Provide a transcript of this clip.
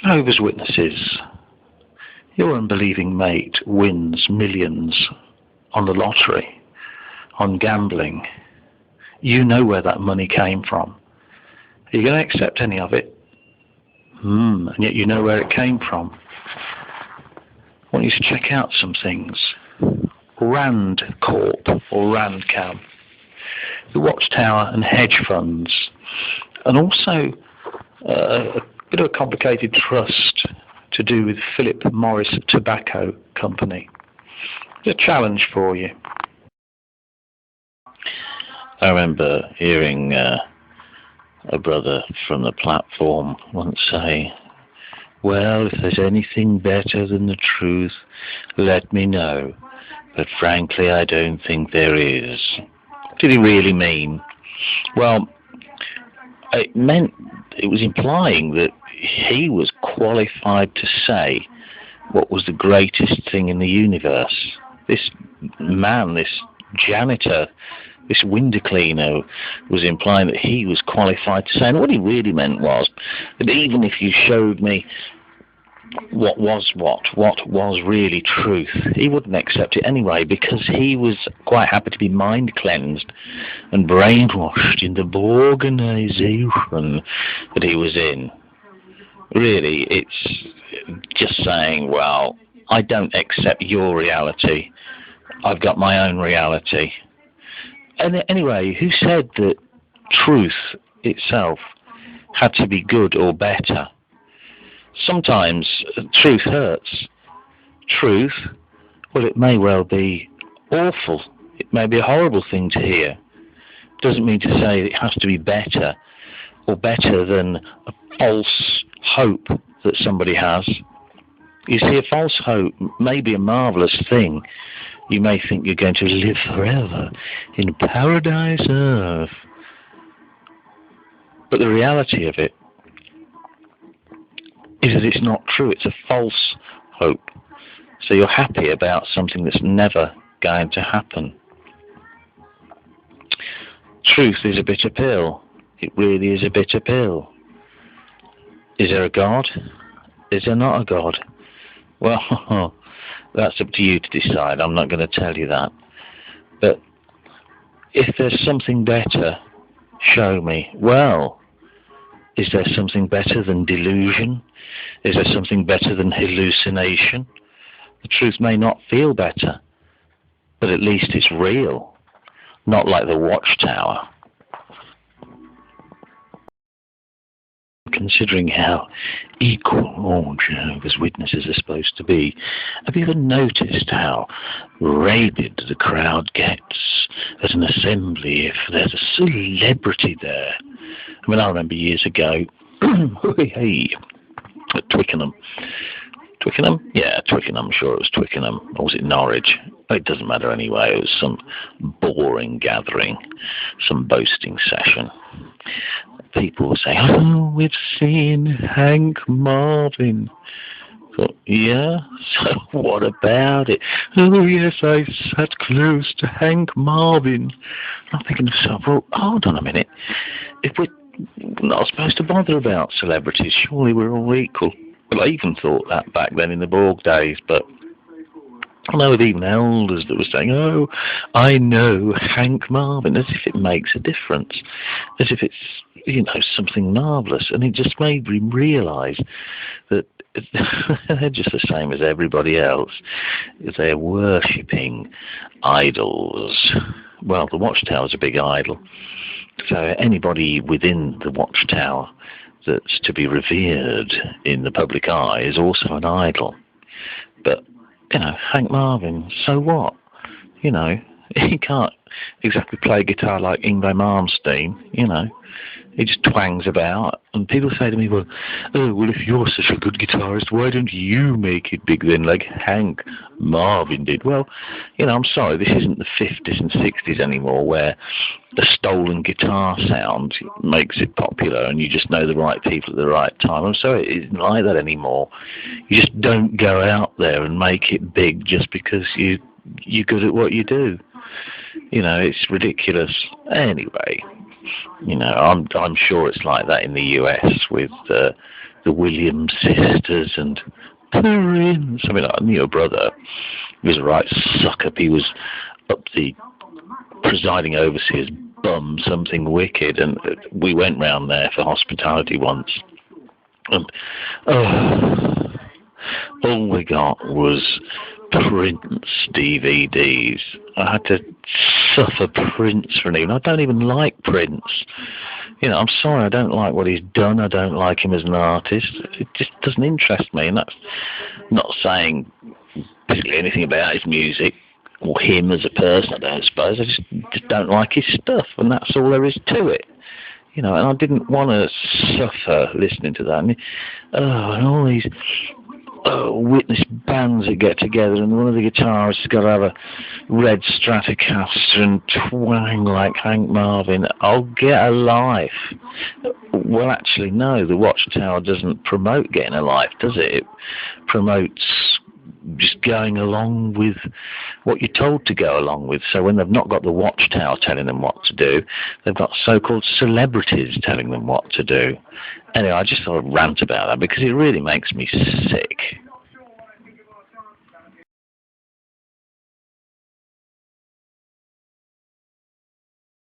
Jehovah's Witnesses, your unbelieving mate wins millions on the lottery, on gambling. You know where that money came from. Are you going to accept any of it? And yet you know where it came from. I want you to check out some things. Rand Corp or Randcam, the Watchtower and hedge funds, and also a bit of a complicated trust to do with Philip Morris Tobacco Company. It's a challenge for you. I remember hearing a brother from the platform once say, "Well, if there's anything better than the truth, let me know. But frankly, I don't think there is." What did he really mean? Well, it was implying that he was qualified to say what was the greatest thing in the universe. This man, this janitor, this window cleaner was implying that he was qualified to say. And what he really meant was that even if you showed me what was really truth, he wouldn't accept it anyway, because he was quite happy to be mind cleansed and brainwashed in the organization that he was in. Really, it's just saying, well, I don't accept your reality. I've got my own reality. And anyway, who said that truth itself had to be good or better? Sometimes truth hurts. Truth, well, it may well be awful. It may be a horrible thing to hear. It doesn't mean to say it has to be better or better than a false hope that somebody has. You see, a false hope may be a marvelous thing. You may think you're going to live forever in paradise earth. But the reality of it is that it's not true. It's a false hope. So you're happy about something that's never going to happen. Truth is a bitter pill. It really is a bitter pill. Is there a God? Is there not a God? Well, that's up to you to decide. I'm not going to tell you that. But if there's something better, show me. Well, is there something better than delusion? Is there something better than hallucination? The truth may not feel better, but at least it's real. Not like the Watchtower. Considering how equal all Jehovah's Witnesses are supposed to be, have you ever noticed how rabid the crowd gets at an assembly if there's a celebrity there? I mean, I remember years ago, at Twickenham. Twickenham? Yeah, Twickenham. I'm sure it was Twickenham. Or was it Norwich? It doesn't matter anyway. It was some boring gathering, some boasting session. People were saying, "Oh, we've seen Hank Marvin." I thought, yeah? So what about it? "Oh, yes, I sat close to Hank Marvin." I'm thinking to myself, well, hold on a minute. If we're not supposed to bother about celebrities, surely we're all equal. Well, I even thought that back then in the Borg days, but I know of even elders that were saying, "Oh, I know Hank Marvin," as if it makes a difference, as if it's, something marvellous. And it just made me realise that they're just the same as everybody else. They're worshipping idols. Well, the Watchtower's a big idol. So anybody within the Watchtower that's to be revered in the public eye is also an idol. But, Hank Marvin, so what? He can't exactly play guitar like Yngwie Malmsteen, He just twangs about. And people say to me, well, if you're such a good guitarist, why don't you make it big then, like Hank Marvin did? Well, I'm sorry, this isn't the 50s and 60s anymore, where the stolen guitar sound makes it popular and you just know the right people at the right time. I'm sorry, it isn't like that anymore. You just don't go out there and make it big just because you're good at what you do. It's ridiculous. Anyway, You know, I'm sure it's like that in the US with the Williams sisters and Prince. I mean, I knew a brother. He was a right suck-up. He was up the presiding overseer's bum, something wicked, and we went round there for hospitality once. And all we got was Prince DVDs. I had to suffer Prince for an evening. I don't even like Prince. You know, I'm sorry, I don't like what he's done. I don't like him as an artist. It just doesn't interest me, and that's not saying basically anything about his music or him as a person, I don't suppose. I just don't like his stuff, and that's all there is to it. You know, and I didn't want to suffer listening to that. And all these witness bands that get together, and one of the guitarists has got to have a red Stratocaster and twang like Hank Marvin. I'll get a life. Well, actually, no, the Watchtower doesn't promote getting a life, does it? It promotes just going along with what you're told to go along with. So when they've not got the Watchtower telling them what to do, they've got so-called celebrities telling them what to do. Anyway, I just thought I'd rant about that because it really makes me sick.